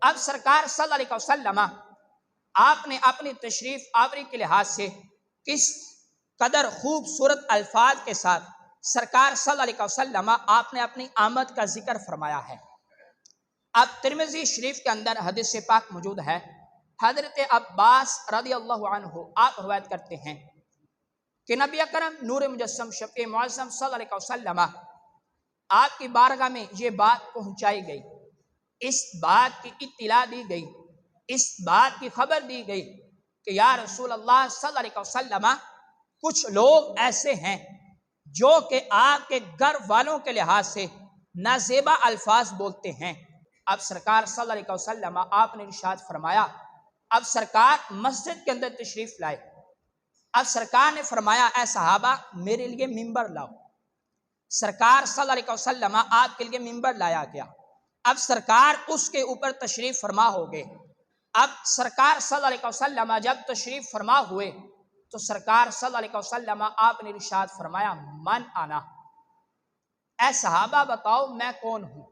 اب سرکار صلی اللہ علیہ وسلم آپ نے اپنی تشریف آوری کے لحاظ سے کس قدر خوبصورت الفاظ کے ساتھ سرکار صلی اللہ علیہ وسلم آپ نے اپنی آمد کا ذکر فرمایا ہے۔ اب ترمذی شریف کے اندر حدیث پاک موجود ہے، حضرت عباس رضی اللہ عنہ آپ روایت کرتے ہیں کہ نبی اکرم نور مجسم شفیع معظم صلی اللہ علیہ وسلم آپ کی بارگاہ میں یہ بات پہنچائی گئی، اس بات کی اطلاع دی گئی، اس بات کی خبر دی گئی کہ یا رسول اللہ صلی اللہ علیہ وسلم کچھ لوگ ایسے ہیں جو کہ آپ کے گھر والوں کے لحاظ سے نازیبا الفاظ بولتے ہیں۔ اب سرکار صلی اللہ علیہ وسلم آپ نے ارشاد فرمایا، اب سرکار مسجد کے اندر تشریف لائے، اب سرکار نے فرمایا اے صحابہ میرے لیے ممبر لاؤ۔ سرکار صلی اللہ علیہ وسلم آپ کے لیے ممبر لایا گیا، اب سرکار اس کے اوپر تشریف فرما ہو گئے۔ اب سرکار صلی اللہ علیہ وسلم جب تشریف فرما ہوئے تو سرکار صلی اللہ علیہ وسلم آپ نے ارشاد فرمایا من انا، اے صحابہ بتاؤ میں کون ہوں؟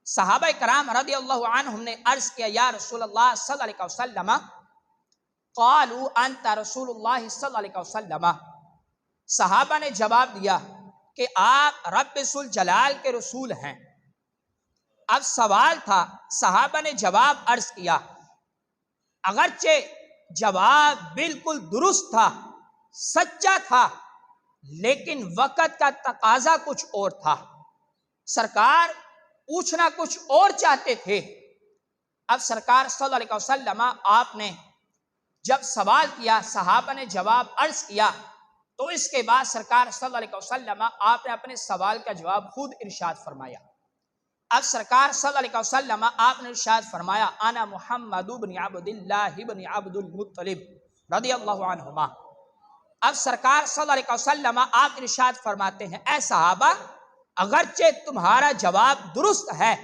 صحابہ کرام رضی اللہ عنہم نے عرض کیا یا رسول اللہ صلی اللہ علیہ وسلم قالوا انت رسول اللہ صلی اللہ علیہ وسلم، صحابہ نے جواب دیا کہ آپ رب ذوالجلال کے رسول ہیں۔ اب سوال تھا، صحابہ نے جواب عرض کیا، اگرچہ جواب بالکل درست تھا، سچا تھا، لیکن وقت کا تقاضا کچھ اور تھا، سرکار پوچھنا کچھ اور چاہتے تھے۔ اب سرکار صلی اللہ علیہ وسلم آپ نے جب سوال کیا، صحابہ نے جواب عرض کیا، تو اس کے بعد سرکار صلی اللہ علیہ وسلم آپ نے اپنے سوال کا جواب خود ارشاد فرمایا۔ اب سرکار صلی اللہ علیہ وسلم آپ نے ارشاد فرمایا انا محمد بن عبد اللہ بن عبد المطلب رضی اللہ عنہما۔ اب سرکار صلی اللہ علیہ وسلم آپ ارشاد فرماتے ہیں اے صحابہ اگرچہ تمہارا جواب درست ہے،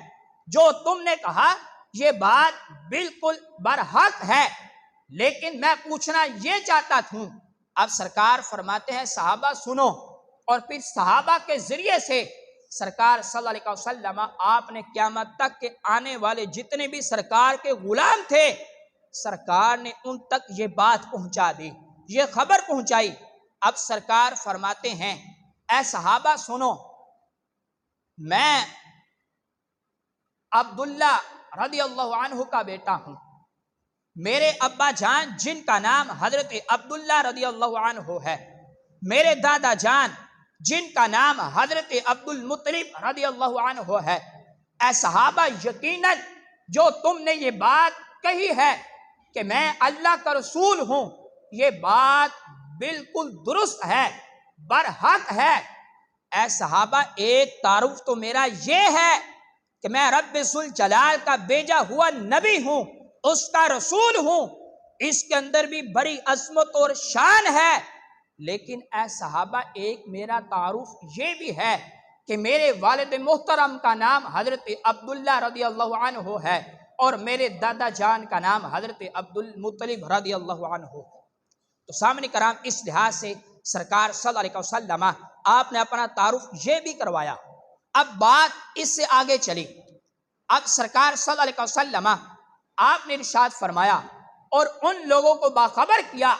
جو تم نے کہا یہ بات بالکل برحق ہے، لیکن میں پوچھنا یہ چاہتا ہوں۔ اب سرکار فرماتے ہیں صحابہ سنو، اور پھر صحابہ کے ذریعے سے سرکار صلی اللہ علیہ وسلم آپ نے قیامت تک کے آنے والے جتنے بھی سرکار کے غلام تھے سرکار نے ان تک یہ بات پہنچا دی، یہ خبر پہنچائی۔ اب سرکار فرماتے ہیں اے صحابہ سنو، میں عبداللہ رضی اللہ عنہ کا بیٹا ہوں، میرے ابا جان جن کا نام حضرت عبداللہ رضی اللہ عنہ ہے، میرے دادا جان جن کا نام حضرت عبد المطلب رضی اللہ عنہ ہے، اے صحابہ یقیناً جو تم نے یہ بات کہی ہے کہ میں اللہ کا رسول ہوں، یہ بات بالکل درست ہے، برحق ہے۔ اے صحابہ ایک تعارف تو میرا یہ ہے کہ میں رب ذوالجلال کا بھیجا ہوا نبی ہوں، اس کا رسول ہوں، اس کے اندر بھی بڑی عظمت اور شان ہے، لیکن اے صحابہ ایک میرا تعارف یہ بھی ہے کہ میرے والد محترم کا نام حضرت عبداللہ رضی اللہ عنہ ہے اور میرے دادا جان کا نام حضرت عبد المطلب رضی اللہ عنہ ہے۔ تو سامنے کرام اس لحاظ سے سرکار صلی اللہ علیہ وسلم آپ نے اپنا تعارف یہ بھی کروایا۔ اب بات اس سے آگے چلی، اب سرکار صلی اللہ علیہ وسلم آپ نے ارشاد فرمایا اور ان لوگوں کو باخبر کیا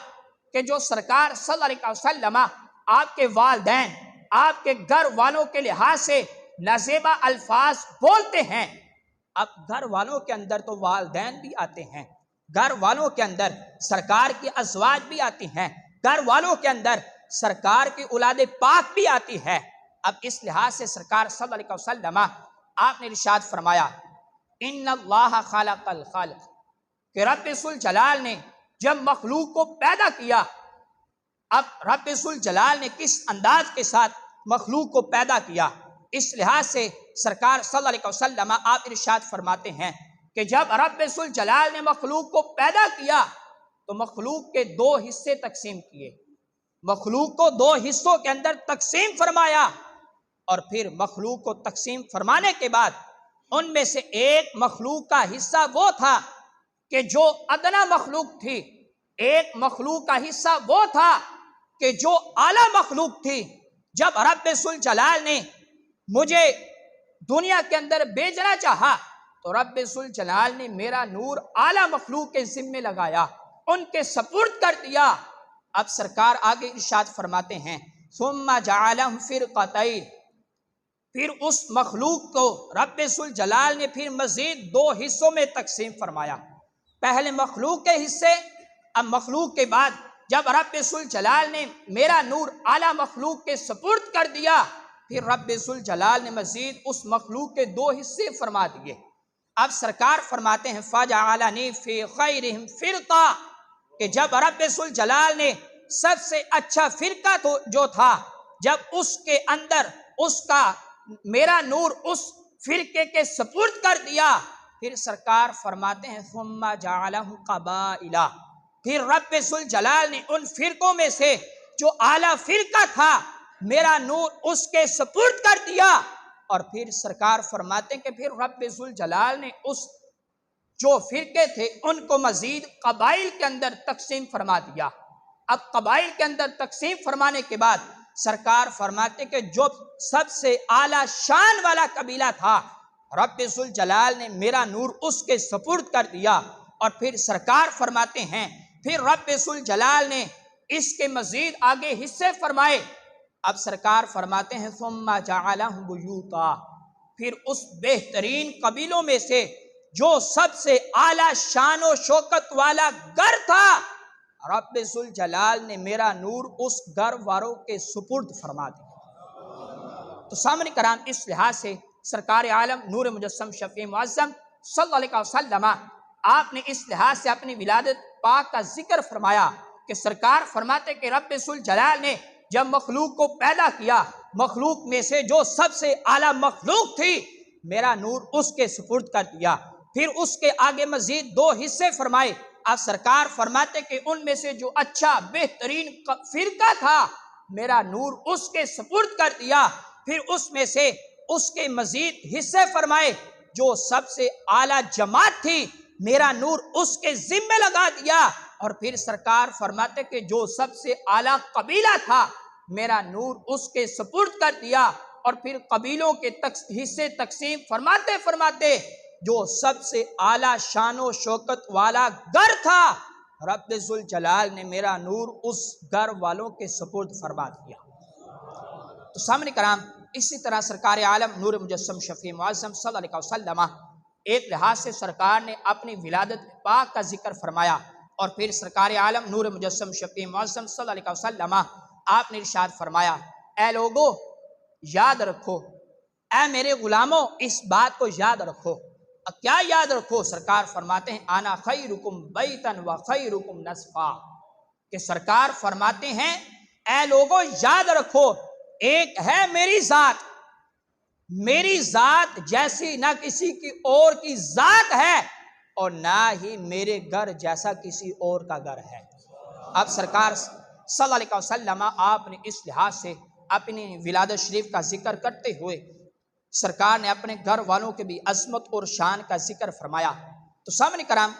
کہ جو سرکار صلی اللہ علیہ وسلم آپ کے والدین آپ کے گھر والوں کے لحاظ سے نازیبا الفاظ بولتے ہیں۔ اب گھر والوں کے اندر تو والدین بھی آتے ہیں، گھر والوں کے اندر سرکار کی ازواج بھی آتی ہیں، گھر والوں کے اندر سرکار کی اولاد پاک بھی آتی ہے۔ اب اس لحاظ سے سرکار صلی اللہ علیہ وسلم آپ نے ارشاد فرمایا ان اللہ خلق الخلق، کہ رب ذوالجلال نے جب مخلوق کو پیدا کیا، اب رب ذوالجلال نے کس انداز کے ساتھ مخلوق کو پیدا کیا، اس لحاظ سے سرکار صلی اللہ علیہ وسلم آپ ارشاد فرماتے ہیں کہ جب رب ذوالجلال نے مخلوق کو پیدا کیا تو مخلوق کے دو حصے تقسیم کیے، مخلوق کو دو حصوں کے اندر تقسیم فرمایا، اور پھر مخلوق کو تقسیم فرمانے کے بعد ان میں سے ایک مخلوق کا حصہ وہ تھا کہ جو ادنا مخلوق تھی، ایک مخلوق کا حصہ وہ تھا کہ جو اعلیٰ مخلوق تھی۔ جب رب ذوالجلال نے مجھے دنیا کے اندر بھیجنا چاہا تو رب ذوالجلال نے میرا نور اعلیٰ مخلوق کے ذمے لگایا، ان کے سپرد کر دیا۔ اب سرکار آگے ارشاد فرماتے ہیں ثم جعلهم فرقتین، پھر اس مخلوق کو رب ذوالجلال نے پھر مزید دو حصوں میں تقسیم فرمایا۔ پہلے مخلوق کے حصے، اب مخلوق کے بعد جب رب ذوالجلال نے میرا نور اعلیٰ مخلوق کے سپرد کر دیا، پھر رب ذوالجلال نے مزید اس مخلوق کے دو حصے فرما دیے۔ اب سرکار فرماتے ہیں فَجَعَلَنِي فِي خَيْرِهِمْ فِرْقَةً، کہ جب رب ذوالجلال نے سب سے اچھا فرقہ تو جو تھا، جب اس کے اندر اس کا میرا نور اس فرقے کے سپرد کر دیا، پھر سرکار فرماتے ہیں ثم جعلهم قبائل، پھر رب ذوالجلال نے ان فرقوں میں سے جو اعلیٰ فرقہ تھا میرا نور اس کے سپرد کر دیا، اور پھر سرکار فرماتے ہیں کہ پھر رب ذوالجلال نے اس جو فرقے تھے ان کو مزید قبائل کے اندر تقسیم فرما دیا۔ اب قبائل کے اندر تقسیم فرمانے کے بعد سرکار فرماتے کہ جو سب سے اعلیٰ شان والا قبیلہ تھا رب ذوالجلال نے میرا نور اس کے سپرد کر دیا، اور پھر سرکار فرماتے ہیں پھر رب ذوالجلال نے اس کے مزید آگے حصے فرمائے۔ اب سرکار فرماتے ہیں ثم جعلهم بیوتا، پھر اس بہترین قبیلوں میں سے جو سب سے اعلیٰ شان و شوکت والا گھر تھا رب ذوالجلال نے میرا نور اس گھر والوں کے سپرد فرما دیا۔ تو سامنے کرام اس لحاظ سے سرکار عالم نور مجسم شفیع معظم صلی اللہ علیہ وسلم آپ نے اس لحاظ سے اپنی ولادت پاک کا ذکر فرمایا کہ سرکار فرماتے کہ رب ذوالجلال نے جب مخلوق کو پیدا کیا، مخلوق میں سے جو سب سے اعلیٰ مخلوق تھی میرا نور اس کے سپرد کر دیا۔ پھر اس کے آگے مزید دو حصے فرمائے۔ اب سرکار فرماتے کہ ان میں سے جو اچھا بہترین فرقہ تھا میرا نور اس کے سپرد کر دیا۔ پھر اس میں سے اس کے مزید حصے فرمائے جو سب سے اعلیٰ جماعت تھی میرا نور اس کے ذمے لگا دیا، اور پھر سرکار فرماتے کہ جو سب سے اعلیٰ قبیلہ تھا میرا نور اس کے سپرد کر دیا، اور پھر قبیلوں کے حصے تقسیم فرماتے فرماتے جو سب سے اعلیٰ شان و شوکت والا گھر تھا رب ذوالجلال نے میرا نور اس گھر والوں کے سپرد فرما دیا۔ تو سامنے کرام اسی طرح سرکار عالم نور مجسم شفیع معظم صلی اللہ علیہ وسلم ایک لحاظ سے سرکار نے اپنی ولادت پاک کا ذکر فرمایا، اور پھر سرکار عالم نور مجسم شفیع معظم صلی اللہ علیہ وسلم آپ نے ارشاد فرمایا اے لوگو یاد رکھو، اے میرے غلاموں اس بات کو یاد رکھو۔ کیا یاد رکھو؟ سرکار فرماتے ہیں انا خیرکم بیتا و خیرکم نسفا، کہ سرکار فرماتے ہیں اے لوگو یاد رکھو ایک ہے میری ذات جیسی نہ کسی کی اور کی ذات ہے، اور نہ ہی میرے گھر جیسا کسی اور کا گھر ہے۔ اب سرکار صلی اللہ علیہ وسلم آپ نے اس لحاظ سے اپنی ولادت شریف کا ذکر کرتے ہوئے سرکار نے اپنے گھر والوں کے بھی عظمت اور شان کا ذکر فرمایا۔ تو سامنے کرام